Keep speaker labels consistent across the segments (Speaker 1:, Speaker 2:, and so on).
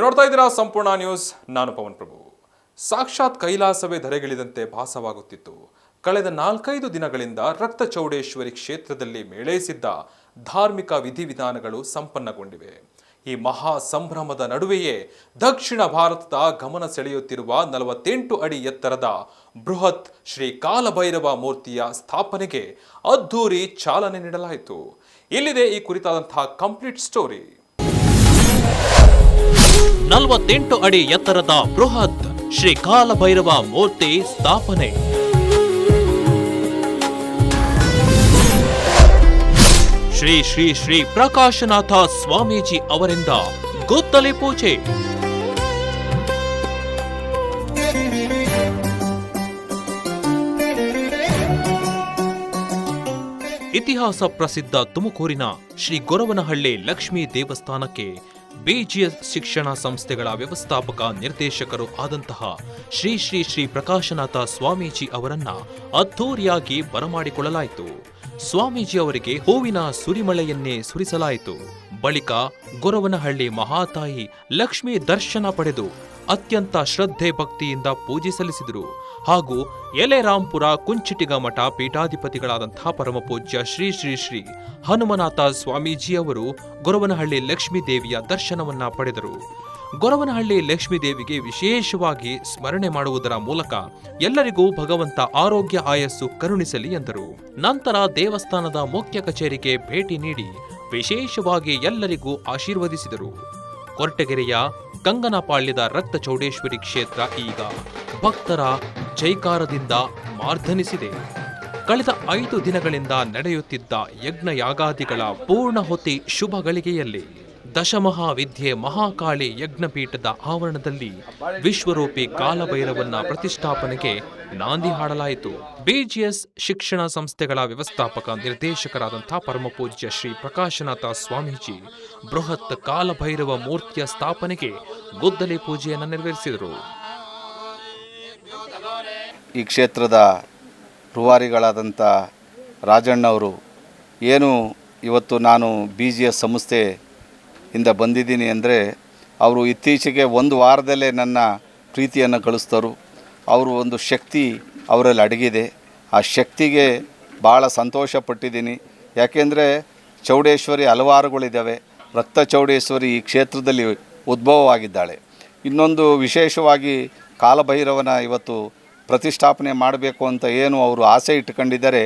Speaker 1: ನೀವು ನೋಡ್ತಾ ಇದ್ದೀರಾ ಸಂಪೂರ್ಣ ನ್ಯೂಸ್. ನಾನು ಪವನ್ ಪ್ರಭು. ಸಾಕ್ಷಾತ್ ಕೈಲಾಸವೇ ಧರೆಗಿಳಿದಂತೆ ಭಾಸವಾಗುತ್ತಿತ್ತು. ಕಳೆದ 4-5 ದಿನಗಳಿಂದ ರಕ್ತ ಚೌಡೇಶ್ವರಿ ಕ್ಷೇತ್ರದಲ್ಲಿ ಮೇಳೈಸಿದ್ದ ಧಾರ್ಮಿಕ ವಿಧಿವಿಧಾನಗಳು ಸಂಪನ್ನಗೊಂಡಿವೆ. ಈ ಮಹಾ ಸಂಭ್ರಮದ ನಡುವೆಯೇ ದಕ್ಷಿಣ ಭಾರತದ ಗಮನ ಸೆಳೆಯುತ್ತಿರುವ 48 ಅಡಿ ಎತ್ತರದ ಬೃಹತ್ ಶ್ರೀ ಕಾಲಭೈರವ ಮೂರ್ತಿಯ ಸ್ಥಾಪನೆಗೆ ಅದ್ಧೂರಿ ಚಾಲನೆ ನೀಡಲಾಯಿತು. ಇಲ್ಲಿದೆ ಈ ಕುರಿತಾದಂತಹ ಕಂಪ್ಲೀಟ್ ಸ್ಟೋರಿ.
Speaker 2: 48 ಅಡಿ ಎತ್ತರದ ಬೃಹತ್ ಶ್ರೀ ಕಾಲಭೈರವ ಮೂರ್ತಿ ಸ್ಥಾಪನೆ. ಶ್ರೀ ಶ್ರೀ ಶ್ರೀ ಪ್ರಕಾಶನಾಥ ಸ್ವಾಮೀಜಿ ಅವರಿಂದ ಗುದ್ದಲಿ ಪೂಜೆ. ಇತಿಹಾಸ ಪ್ರಸಿದ್ಧ ತುಮಕೂರಿನ ಶ್ರೀ ಗೊರವನಹಳ್ಳಿ ಲಕ್ಷ್ಮೀ ದೇವಸ್ಥಾನಕ್ಕೆ ಬಿಜಿಎಸ್ ಶಿಕ್ಷಣ ಸಂಸ್ಥೆಗಳ ವ್ಯವಸ್ಥಾಪಕ ನಿರ್ದೇಶಕರು ಆದಂತಹ ಶ್ರೀ ಶ್ರೀ ಶ್ರೀ ಪ್ರಕಾಶನಾಥ ಸ್ವಾಮೀಜಿ ಅವರನ್ನ ಅದ್ಧೂರಿಯಾಗಿ ಬರಮಾಡಿಕೊಳ್ಳಲಾಯಿತು. ಸ್ವಾಮೀಜಿ ಅವರಿಗೆ ಹೂವಿನ ಸುರಿಮಳೆಯನ್ನೇ ಸುರಿಸಲಾಯಿತು. ಬಳಿಕ ಗೊರವನಹಳ್ಳಿ ಮಹಾತಾಯಿ ಲಕ್ಷ್ಮೀ ದರ್ಶನ ಪಡೆದು ಅತ್ಯಂತ ಶ್ರದ್ಧೆ ಭಕ್ತಿಯಿಂದ ಪೂಜೆ ಸಲ್ಲಿಸಿದರು. ಹಾಗೂ ಯಲೆರಾಂಪುರ ಕುಂಚಿಟಿಗ ಮಠ ಪೀಠಾಧಿಪತಿಗಳಾದಂತಹ ಪರಮಪೂಜ್ಯ ಶ್ರೀ ಶ್ರೀ ಶ್ರೀ ಹನುಮನಾಥ ಸ್ವಾಮೀಜಿ ಅವರು ಗೊರವನಹಳ್ಳಿ ಲಕ್ಷ್ಮೀ ದೇವಿಯ ದರ್ಶನವನ್ನ ಪಡೆದರು. ಗೊರವನಹಳ್ಳಿ ಲಕ್ಷ್ಮೀ ದೇವಿಗೆ ವಿಶೇಷವಾಗಿ ಸ್ಮರಣೆ ಮಾಡುವುದರ ಮೂಲಕ ಎಲ್ಲರಿಗೂ ಭಗವಂತ ಆರೋಗ್ಯ ಆಯಸ್ಸು ಕರುಣಿಸಲಿ ಎಂದರು. ನಂತರ ದೇವಸ್ಥಾನದ ಮುಖ್ಯ ಕಚೇರಿಗೆ ಭೇಟಿ ನೀಡಿ ವಿಶೇಷವಾಗಿ ಎಲ್ಲರಿಗೂ ಆಶೀರ್ವದಿಸಿದರು. ಕೊರಟಗೆರೆಯ ಕಂಗನಪಾಳ್ಯದ ರಕ್ತ ಚೌಡೇಶ್ವರಿ ಕ್ಷೇತ್ರ ಈಗ ಭಕ್ತರ ಜೈಕಾರದಿಂದ ಮಾರ್ಧನಿಸಿದೆ. ಕಳೆದ 5 ದಿನಗಳಿಂದ ನಡೆಯುತ್ತಿದ್ದ ಯಜ್ಞ ಯಾಗಾದಿಗಳ ಪೂರ್ಣಹುತಿ ಶುಭ ಗಳಿಗೆಯಲ್ಲಿ ದಶಮಹಾವಿದ್ಯೆ ಮಹಾಕಾಳಿ ಯಜ್ಞಪೀಠದ ಆವರಣದಲ್ಲಿ ವಿಶ್ವರೂಪಿ ಕಾಲಭೈರವನ್ನ ಪ್ರತಿಷ್ಠಾಪನೆಗೆ ನಾಂದಿ ಹಾಡಲಾಯಿತು. ಬಿಜಿಎಸ್ ಶಿಕ್ಷಣ ಸಂಸ್ಥೆಗಳ ವ್ಯವಸ್ಥಾಪಕ ನಿರ್ದೇಶಕರಾದಂತಹ ಪರಮಪೂಜ್ಯ ಶ್ರೀ ಪ್ರಕಾಶನಾಥ ಸ್ವಾಮೀಜಿ ಬೃಹತ್ ಕಾಲಭೈರವ ಮೂರ್ತಿಯ ಸ್ಥಾಪನೆಗೆ ಗುದ್ದಲಿ ಪೂಜೆಯನ್ನು ನೆರವೇರಿಸಿದರು.
Speaker 3: ಈ ಕ್ಷೇತ್ರದ ರೂವಾರಿಗಳಾದಂಥ ರಾಜಣ್ಣವರು ಏನು ಇವತ್ತು ನಾನು ಬಿಜಿಎಸ್ ಸಂಸ್ಥೆಯಿಂದ ಬಂದಿದ್ದೀನಿ ಅಂದರೆ ಅವರು ಇತ್ತೀಚೆಗೆ 1 ವಾರದಲ್ಲೇ ನನ್ನ ಪ್ರೀತಿಯನ್ನು ಗಳಿಸ್ತರು. ಅವರು ಒಂದು ಶಕ್ತಿ ಅವರಲ್ಲಿ ಅಡಗಿದೆ. ಆ ಶಕ್ತಿಗೆ ಭಾಳ ಸಂತೋಷ ಪಟ್ಟಿದ್ದೀನಿ. ಯಾಕೆಂದರೆ ಚೌಡೇಶ್ವರಿ ಹಲವಾರುಗಳಿದ್ದಾವೆ. ರಕ್ತ ಚೌಡೇಶ್ವರಿ ಈ ಕ್ಷೇತ್ರದಲ್ಲಿ ಉದ್ಭವವಾಗಿದ್ದಾಳೆ. ಇನ್ನೊಂದು ವಿಶೇಷವಾಗಿ ಕಾಲಭೈರವನ ಇವತ್ತು ಪ್ರತಿಷ್ಠಾಪನೆ ಮಾಡಬೇಕು ಅಂತ ಏನು ಅವರು ಆಸೆ ಇಟ್ಕೊಂಡಿದ್ದಾರೆ,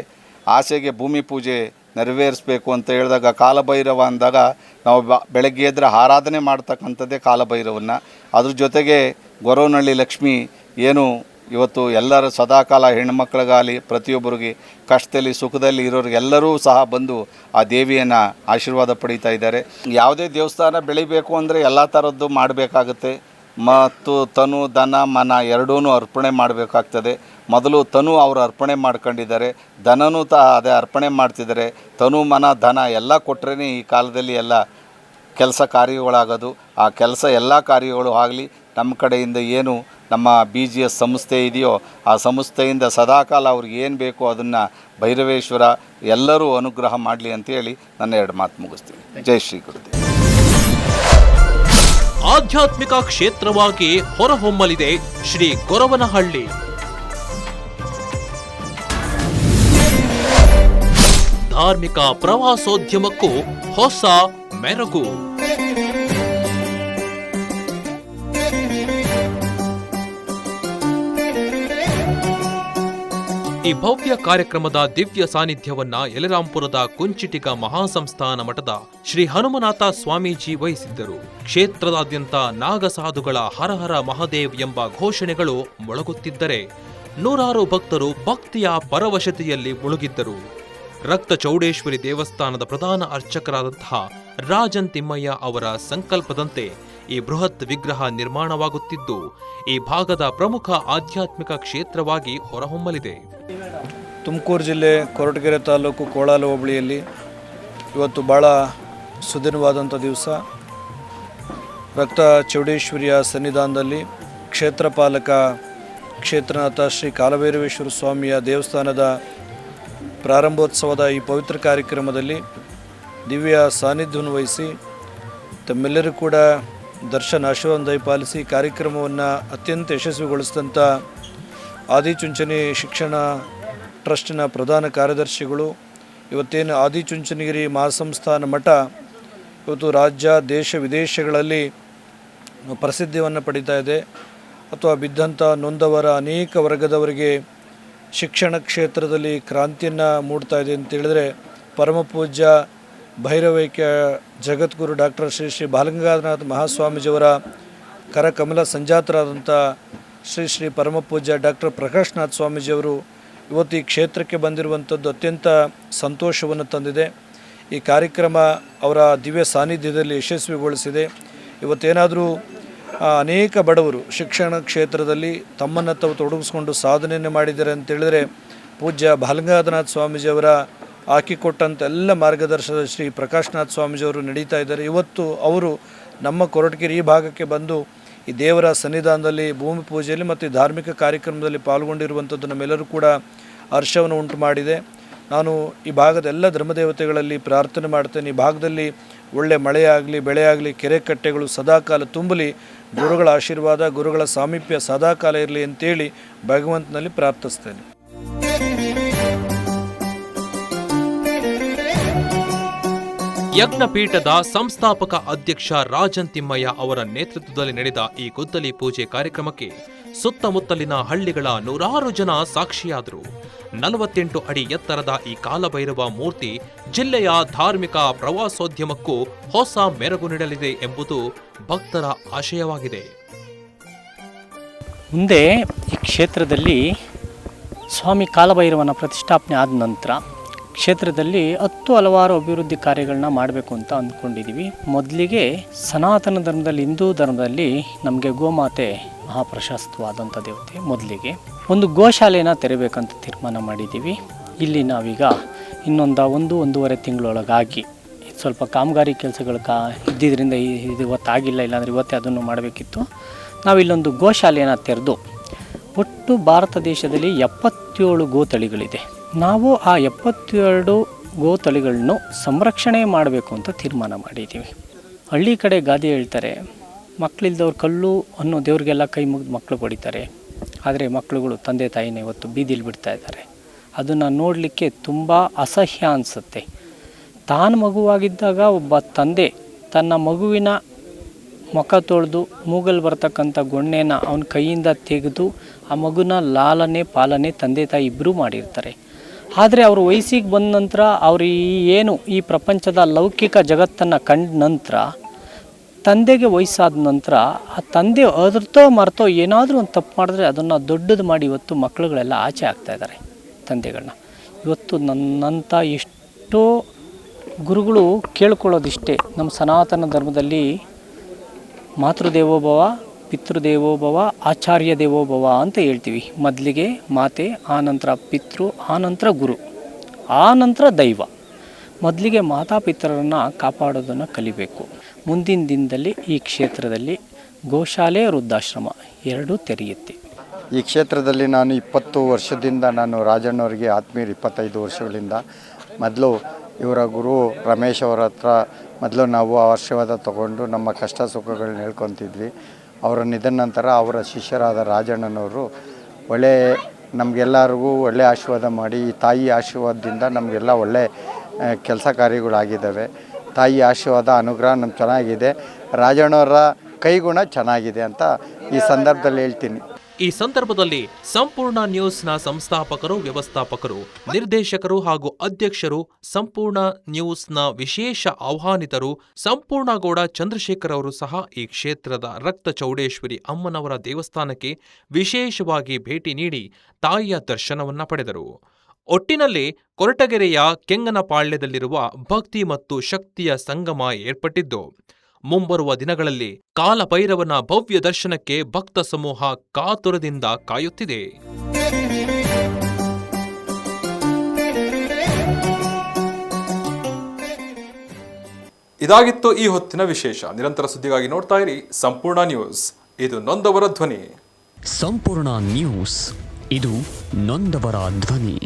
Speaker 3: ಆಸೆಗೆ ಭೂಮಿ ಪೂಜೆ ನೆರವೇರಿಸಬೇಕು ಅಂತ ಹೇಳಿದಾಗ ಕಾಲಭೈರವ ಅಂದಾಗ ನಾವು ಬೆಳಗ್ಗೆ ಎದ್ದರೆ ಆರಾಧನೆ ಮಾಡ್ತಕ್ಕಂಥದ್ದೇ ಕಾಲಭೈರವನ್ನ. ಅದ್ರ ಜೊತೆಗೆ ಗೊರವನಹಳ್ಳಿ ಲಕ್ಷ್ಮಿ ಏನು ಇವತ್ತು ಎಲ್ಲರ ಸದಾಕಾಲ ಹೆಣ್ಮಕ್ಳಿಗಾಗಲಿ ಪ್ರತಿಯೊಬ್ಬರಿಗೆ ಕಷ್ಟದಲ್ಲಿ ಸುಖದಲ್ಲಿ ಇರೋರಿಗೆಲ್ಲರೂ ಸಹ ಬಂದು ಆ ದೇವಿಯನ್ನು ಆಶೀರ್ವಾದ ಪಡೀತಾ ಇದ್ದಾರೆ. ಯಾವುದೇ ದೇವಸ್ಥಾನ ಬೆಳಿಬೇಕು ಅಂದರೆ ಎಲ್ಲ ಥರದ್ದು ಮಾಡಬೇಕಾಗುತ್ತೆ. ಮತ್ತು ತನು ಧನ ಮನ ಎರಡೂ ಅರ್ಪಣೆ ಮಾಡಬೇಕಾಗ್ತದೆ. ಮೊದಲು ತನು ಅವರು ಅರ್ಪಣೆ ಮಾಡ್ಕೊಂಡಿದ್ದಾರೆ, ಧನನೂ ಅದೇ ಅರ್ಪಣೆ ಮಾಡ್ತಿದ್ದಾರೆ. ತನು ಮನ ಧನ ಎಲ್ಲ ಕೊಟ್ಟರೆ ಈ ಕಾಲದಲ್ಲಿ ಎಲ್ಲ ಕೆಲಸ ಕಾರ್ಯಗಳಾಗೋದು. ಆ ಕೆಲಸ ಎಲ್ಲ ಕಾರ್ಯಗಳು ಆಗಲಿ. ನಮ್ಮ ಕಡೆಯಿಂದ ಏನು ನಮ್ಮ ಬಿಜಿಎಸ್ ಸಂಸ್ಥೆ ಇದೆಯೋ ಆ ಸಂಸ್ಥೆಯಿಂದ ಸದಾಕಾಲ ಅವ್ರಿಗೆ ಏನು ಬೇಕೋ ಅದನ್ನು ಭೈರವೇಶ್ವರ ಎಲ್ಲರೂ ಅನುಗ್ರಹ ಮಾಡಲಿ ಅಂತೇಳಿ ನನ್ನ 2 ಮಾತು ಮುಗಿಸ್ತೀನಿ. ಜೈ ಶ್ರೀ ಗುರುದೇವ್.
Speaker 2: ಆಧ್ಯಾತ್ಮಿಕ ಕ್ಷೇತ್ರವಾಗಿ ಹೊರಹೊಮ್ಮಲಿದೆ ಶ್ರೀ ಗೊರವನಹಳ್ಳಿ. ಧಾರ್ಮಿಕ ಪ್ರವಾಸೋದ್ಯಮಕ್ಕೂ ಹೊಸ ಮೆರುಗು. ಈ ಭವ್ಯ ಕಾರ್ಯಕ್ರಮದ ದಿವ್ಯ ಸಾನ್ನಿಧ್ಯವನ್ನ ಯಲೆರಾಂಪುರದ ಕುಂಚಿಟಿಗ ಮಹಾಸಂಸ್ಥಾನ ಮಠದ ಶ್ರೀ ಹನುಮನಾಥ ಸ್ವಾಮೀಜಿ ವಹಿಸಿದ್ದರು. ಕ್ಷೇತ್ರದಾದ್ಯಂತ ನಾಗಸಾಧುಗಳ ಹರಹರ ಮಹಾದೇವ್ ಎಂಬ ಘೋಷಣೆಗಳು ಮೊಳಗುತ್ತಿದ್ದರೆ ನೂರಾರು ಭಕ್ತರು ಭಕ್ತಿಯ ಪರವಶತೆಯಲ್ಲಿ ಮುಳುಗಿದ್ದರು. ರಕ್ತ ಚೌಡೇಶ್ವರಿ ದೇವಸ್ಥಾನದ ಪ್ರಧಾನ ಅರ್ಚಕರಾದಂತಹ ರಾಜನ್ ತಿಮ್ಮಯ್ಯ ಅವರ ಸಂಕಲ್ಪದಂತೆ ಈ ಬೃಹತ್ ವಿಗ್ರಹ ನಿರ್ಮಾಣವಾಗುತ್ತಿದ್ದು ಈ ಭಾಗದ ಪ್ರಮುಖ ಆಧ್ಯಾತ್ಮಿಕ ಕ್ಷೇತ್ರವಾಗಿ ಹೊರಹೊಮ್ಮಲಿದೆ.
Speaker 4: ತುಮಕೂರು ಜಿಲ್ಲೆ ಕೊರಟಗೆರೆ ತಾಲೂಕು ಕೋಳಾಲ ಹೋಬಳಿಯಲ್ಲಿ ಇವತ್ತು ಭಾಳ ಸುದಿನವಾದಂಥ ದಿವಸ. ರಕ್ತ ಚೌಡೇಶ್ವರಿಯ ಸನ್ನಿಧಾನದಲ್ಲಿ ಕ್ಷೇತ್ರಪಾಲಕ ಕ್ಷೇತ್ರನಾಥ ಶ್ರೀ ಕಾಲಭೈರವೇಶ್ವರ ಸ್ವಾಮಿಯ ದೇವಸ್ಥಾನದ ಪ್ರಾರಂಭೋತ್ಸವದ ಈ ಪವಿತ್ರ ಕಾರ್ಯಕ್ರಮದಲ್ಲಿ ದಿವ್ಯ ಸಾನ್ನಿಧ್ಯವನ್ನು ವಹಿಸಿ ತಮ್ಮೆಲ್ಲರೂ ಕೂಡ ದರ್ಶನ್ ಆಶೀರ್ವಾದ ದಯಪಾಲಿಸಿ ಕಾರ್ಯಕ್ರಮವನ್ನು ಅತ್ಯಂತ ಯಶಸ್ವಿಗೊಳಿಸಿದಂಥ ಆದಿಚುಂಚನಿ ಶಿಕ್ಷಣ ಟ್ರಸ್ಟಿನ ಪ್ರಧಾನ ಕಾರ್ಯದರ್ಶಿಗಳು, ಇವತ್ತೇನು ಆದಿಚುಂಚನಗಿರಿ ಮಹಾಸಂಸ್ಥಾನ ಮಠ ಇವತ್ತು ರಾಜ್ಯ ದೇಶ ವಿದೇಶಗಳಲ್ಲಿ ಪ್ರಸಿದ್ಧಿಯನ್ನು ಪಡೀತಾ ಇದೆ. ಅಥವಾ ಬಿದ್ದಂಥ ನೊಂದವರ ಅನೇಕ ವರ್ಗದವರಿಗೆ ಶಿಕ್ಷಣ ಕ್ಷೇತ್ರದಲ್ಲಿ ಕ್ರಾಂತಿಯನ್ನು ಮೂಡ್ತಾ ಇದೆ ಅಂತ ಹೇಳಿದ್ರೆ ಪರಮ ಪೂಜ್ಯ ಭೈರವೈಕ್ಯ ಜಗದ್ಗುರು ಡಾಕ್ಟರ್ ಶ್ರೀ ಶ್ರೀ ಬಾಲಗಂಗಾಧರನಾಥ ಮಹಾಸ್ವಾಮೀಜಿಯವರ ಕರಕಮಲ ಸಂಜಾತರಾದಂಥ ಶ್ರೀ ಶ್ರೀ ಪರಮ ಪೂಜ್ಯ ಡಾಕ್ಟರ್ ಪ್ರಕಾಶ್ನಾಥ್ ಸ್ವಾಮೀಜಿಯವರು ಇವತ್ತು ಈ ಕ್ಷೇತ್ರಕ್ಕೆ ಬಂದಿರುವಂಥದ್ದು ಅತ್ಯಂತ ಸಂತೋಷವನ್ನು ತಂದಿದೆ. ಈ ಕಾರ್ಯಕ್ರಮ ಅವರ ದಿವ್ಯ ಸಾನ್ನಿಧ್ಯದಲ್ಲಿ ಯಶಸ್ವಿಗೊಳಿಸಿದೆ. ಇವತ್ತೇನಾದರೂ ಅನೇಕ ಬಡವರು ಶಿಕ್ಷಣ ಕ್ಷೇತ್ರದಲ್ಲಿ ತಮ್ಮನ್ನು ತಾವು ತೊಡಗಿಸ್ಕೊಂಡು ಸಾಧನೆಯನ್ನು ಮಾಡಿದ್ದಾರೆ ಅಂತೇಳಿದರೆ ಪೂಜ್ಯ ಬಾಲಗಂಗಾಧರನಾಥ ಸ್ವಾಮೀಜಿಯವರ ಹಾಕಿಕೊಟ್ಟಂಥ ಎಲ್ಲ ಮಾರ್ಗದರ್ಶನದ ಶ್ರೀ ಪ್ರಕಾಶ್ನಾಥ್ ಸ್ವಾಮೀಜಿಯವರು ನಡೀತಾ ಇದ್ದಾರೆ. ಇವತ್ತು ಅವರು ನಮ್ಮ ಕೊರಟಗೆರೆ ಈ ಭಾಗಕ್ಕೆ ಬಂದು ಈ ದೇವರ ಸನ್ನಿಧಾನದಲ್ಲಿ ಭೂಮಿ ಪೂಜೆಯಲ್ಲಿ ಮತ್ತು ಧಾರ್ಮಿಕ ಕಾರ್ಯಕ್ರಮದಲ್ಲಿ ಪಾಲ್ಗೊಂಡಿರುವಂಥದ್ದು ನಮ್ಮೆಲ್ಲರೂ ಕೂಡ ಹರ್ಷವನ್ನು ಉಂಟು ಮಾಡಿದೆ. ನಾನು ಈ ಭಾಗದ ಎಲ್ಲ ಧರ್ಮದೇವತೆಗಳಲ್ಲಿ ಪ್ರಾರ್ಥನೆ ಮಾಡ್ತೇನೆ, ಈ ಭಾಗದಲ್ಲಿ ಒಳ್ಳೆ ಮಳೆಯಾಗಲಿ, ಬೆಳೆಯಾಗಲಿ, ಕೆರೆ ಕಟ್ಟೆಗಳು ಸದಾಕಾಲ ತುಂಬಲಿ, ಗುರುಗಳ ಆಶೀರ್ವಾದ, ಗುರುಗಳ ಸಾಮೀಪ್ಯ ಸದಾಕಾಲ ಇರಲಿ ಅಂತೇಳಿ ಭಗವಂತನಲ್ಲಿ ಪ್ರಾರ್ಥಿಸ್ತೇನೆ.
Speaker 2: ಯಜ್ಞಪೀಠದ ಸಂಸ್ಥಾಪಕ ಅಧ್ಯಕ್ಷ ರಾಜನ್ ತಿಮ್ಮಯ್ಯ ಅವರ ನೇತೃತ್ವದಲ್ಲಿ ನಡೆದ ಈ ಗುದ್ದಲಿ ಪೂಜೆ ಕಾರ್ಯಕ್ರಮಕ್ಕೆ ಸುತ್ತಮುತ್ತಲಿನ ಹಳ್ಳಿಗಳ ನೂರಾರು ಜನ ಸಾಕ್ಷಿಯಾದರು. 48 ಅಡಿ ಎತ್ತರದ ಈ ಕಾಲಭೈರವ ಮೂರ್ತಿ ಜಿಲ್ಲೆಯ ಧಾರ್ಮಿಕ ಪ್ರವಾಸೋದ್ಯಮಕ್ಕೂ ಹೊಸ ಮೆರುಗು ನೀಡಲಿದೆ ಎಂಬುದು ಭಕ್ತರ ಆಶಯವಾಗಿದೆ.
Speaker 5: ಮುಂದೆ ಈ ಕ್ಷೇತ್ರದಲ್ಲಿ ಸ್ವಾಮಿ ಕಾಲಭೈರವನ ಪ್ರತಿಷ್ಠಾಪನೆ ಆದ ನಂತರ ಕ್ಷೇತ್ರದಲ್ಲಿ ಹಲವಾರು ಅಭಿವೃದ್ಧಿ ಕಾರ್ಯಗಳನ್ನ ಮಾಡಬೇಕು ಅಂತ ಅಂದ್ಕೊಂಡಿದ್ದೀವಿ. ಮೊದಲಿಗೆ ಸನಾತನ ಧರ್ಮದಲ್ಲಿ, ಹಿಂದೂ ಧರ್ಮದಲ್ಲಿ ನಮಗೆ ಗೋಮಾತೆ ಮಹಾಪ್ರಶಸ್ತವಾದಂಥ ದೇವತೆ. ಮೊದಲಿಗೆ ಒಂದು ಗೋಶಾಲೆನ ತೆರೆಬೇಕಂತ ತೀರ್ಮಾನ ಮಾಡಿದ್ದೀವಿ. ಇಲ್ಲಿ ನಾವೀಗ ಒಂದೂವರೆ ತಿಂಗಳೊಳಗಾಗಿ ಸ್ವಲ್ಪ ಕಾಮಗಾರಿ ಕೆಲಸಗಳು ಇದ್ದಿದ್ದರಿಂದ ಇದು ಇವತ್ತಾಗಿಲ್ಲ, ಇಲ್ಲಾಂದರೆ ಇವತ್ತೇ ಅದನ್ನು ಮಾಡಬೇಕಿತ್ತು. ನಾವಿಲ್ಲೊಂದು ಗೋಶಾಲೆಯನ್ನು ತೆರೆದು ಒಟ್ಟು ಭಾರತ ದೇಶದಲ್ಲಿ 77 ಗೋತಳಿಗಳಿದೆ. ನಾವು ಆ 72 ಗೋತಳಿಗಳನ್ನು ಸಂರಕ್ಷಣೆ ಮಾಡಬೇಕು ಅಂತ ತೀರ್ಮಾನ ಮಾಡಿದ್ದೀವಿ. ಹಳ್ಳಿ ಕಡೆ ಗಾದೆ ಹೇಳ್ತಾರೆ, ಮಕ್ಕಳಿಲ್ದವ್ರು ಕಲ್ಲು ಅನ್ನೋ ದೇವ್ರಿಗೆಲ್ಲ ಕೈ ಮುಗಿದು ಮಕ್ಕಳು ಹೊಡಿತಾರೆ. ಆದರೆ ಮಕ್ಕಳುಗಳು ತಂದೆ ತಾಯಿನ ಇವತ್ತು ಬೀದಿಲಿ ಬಿಡ್ತಾ ಇದ್ದಾರೆ. ಅದನ್ನು ನೋಡಲಿಕ್ಕೆ ತುಂಬ ಅಸಹ್ಯ ಅನಿಸುತ್ತೆ. ತಾನು ಮಗುವಾಗಿದ್ದಾಗ ಒಬ್ಬ ತಂದೆ ತನ್ನ ಮಗುವಿನ ಮುಖ ತೊಳೆದು ಮೂಗಲ್ಲಿ ಬರ್ತಕ್ಕಂಥ ಗೊಣ್ಣೆನ ಅವನ ಕೈಯಿಂದ ತೆಗೆದು ಆ ಮಗುನ ಲಾಲನೆ ಪಾಲನೆ ತಂದೆ ತಾಯಿ ಇಬ್ಬರೂ ಮಾಡಿರ್ತಾರೆ. ಆದರೆ ಅವರು ವಯಸ್ಸಿಗೆ ಬಂದ ನಂತರ ಅವರು ಈ ಪ್ರಪಂಚದ ಲೌಕಿಕ ಜಗತ್ತನ್ನು ಕಂಡ ನಂತರ ತಂದೆಗೆ ವಯಸ್ಸಾದ ನಂತರ ಆ ತಂದೆ ಅದ್ರತೋ ಮರ್ತೋ ಏನಾದರೂ ಒಂದು ತಪ್ಪು ಮಾಡಿದ್ರೆ ಅದನ್ನು ದೊಡ್ಡದು ಮಾಡಿ ಇವತ್ತು ಮಕ್ಕಳುಗಳೆಲ್ಲ ಆಚೆ ಆಗ್ತಾಯಿದ್ದಾರೆ ತಂದೆಗಳನ್ನ. ಇವತ್ತು ನನ್ನಂಥ ಎಷ್ಟೋ ಗುರುಗಳು ಕೇಳ್ಕೊಳ್ಳೋದಿಷ್ಟೇ, ನಮ್ಮ ಸನಾತನ ಧರ್ಮದಲ್ಲಿ ಮಾತೃದೇವೋಭವ, ಪಿತೃದೇವೋಭವ, ಆಚಾರ್ಯ ದೇವೋಭವ ಅಂತ ಹೇಳ್ತೀವಿ. ಮೊದಲಿಗೆ ಮಾತೆ, ಆನಂತರ ಪಿತೃ, ಆನಂತರ ಗುರು, ಆನಂತರ ದೈವ. ಮೊದಲಿಗೆ ಮಾತಾಪಿತರನ್ನು ಕಾಪಾಡೋದನ್ನು ಕಲಿಬೇಕು. ಮುಂದಿನ ದಿನದಲ್ಲಿ ಈ ಕ್ಷೇತ್ರದಲ್ಲಿ ಗೋಶಾಲೆ, ವೃದ್ಧಾಶ್ರಮ ಎರಡೂ ತೆರೆಯುತ್ತೆ.
Speaker 6: ಈ ಕ್ಷೇತ್ರದಲ್ಲಿ ನಾನು 20 ವರ್ಷದಿಂದ ನಾನು ರಾಜಣ್ಣವರಿಗೆ ಆತ್ಮೀಯರು, 25 ವರ್ಷಗಳಿಂದ. ಮೊದಲು ಇವರ ಗುರು ರಮೇಶ್ ಅವರ ಹತ್ರ ಮೊದಲು ನಾವು ಆಶೀರ್ವಾದ ತಗೊಂಡು ನಮ್ಮ ಕಷ್ಟ ಸುಖಗಳನ್ನ ಹೇಳ್ಕೊತಿದ್ವಿ. ಅವರ ನಿಧನ ನಂತರ ಅವರ ಶಿಷ್ಯರಾದ ರಾಜಣ್ಣನವರು ನಮಗೆಲ್ಲರಿಗೂ ಒಳ್ಳೆ ಆಶೀರ್ವಾದ ಮಾಡಿ, ಈ ತಾಯಿ ಆಶೀರ್ವಾದದಿಂದ ನಮಗೆಲ್ಲ ಒಳ್ಳೆ ಕೆಲಸ ಕಾರ್ಯಗಳಾಗಿದ್ದಾವೆ. ತಾಯಿ ಆಶೀರ್ವಾದ ಅನುಗ್ರಹ ನಮ್ಗೆ ಚೆನ್ನಾಗಿದೆ, ರಾಜಣ್ಣವರ ಕೈಗುಣ ಚೆನ್ನಾಗಿದೆ ಅಂತ ಈ ಸಂದರ್ಭದಲ್ಲಿ ಹೇಳ್ತೀನಿ.
Speaker 2: ಈ ಸಂದರ್ಭದಲ್ಲಿ ಸಂಪೂರ್ಣ ನ್ಯೂಸ್ನ ಸಂಸ್ಥಾಪಕರು, ವ್ಯವಸ್ಥಾಪಕರು, ನಿರ್ದೇಶಕರು ಹಾಗೂ ಅಧ್ಯಕ್ಷರು, ಸಂಪೂರ್ಣ ನ್ಯೂಸ್ನ ವಿಶೇಷ ಆಹ್ವಾನಿತರು ಸಂಪೂರ್ಣಗೌಡ ಚಂದ್ರಶೇಖರ್ ಅವರು ಸಹ ಈ ಕ್ಷೇತ್ರದ ರಕ್ತ ಚೌಡೇಶ್ವರಿ ಅಮ್ಮನವರ ದೇವಸ್ಥಾನಕ್ಕೆ ವಿಶೇಷವಾಗಿ ಭೇಟಿ ನೀಡಿ ತಾಯಿಯ ದರ್ಶನವನ್ನ ಪಡೆದರು. ಒಟ್ಟಿನಲ್ಲಿ ಕೊರಟಗೆರೆಯ ಕೆಂಗನಪಾಳ್ಯದಲ್ಲಿರುವ ಭಕ್ತಿ ಮತ್ತು ಶಕ್ತಿಯ ಸಂಗಮ ಏರ್ಪಟ್ಟಿದ್ದು, ಮುಂಬರುವ ದಿನಗಳಲ್ಲಿ ಕಾಲಭೈರವನ ಭವ್ಯ ದರ್ಶನಕ್ಕೆ ಭಕ್ತ ಸಮೂಹ ಕಾತುರದಿಂದ ಕಾಯುತ್ತಿದೆ.
Speaker 1: ಇದಾಗಿತ್ತು ಈ ಹೊತ್ತಿನ ವಿಶೇಷ. ನಿರಂತರ ಸುದ್ದಿಗಾಗಿ ನೋಡ್ತಾ ಇರಿ ಸಂಪೂರ್ಣ ನ್ಯೂಸ್. ಇದು ನೊಂದವರ ಧ್ವನಿ.
Speaker 7: ಸಂಪೂರ್ಣ ನ್ಯೂಸ್, ಇದು ನೊಂದವರ ಧ್ವನಿ.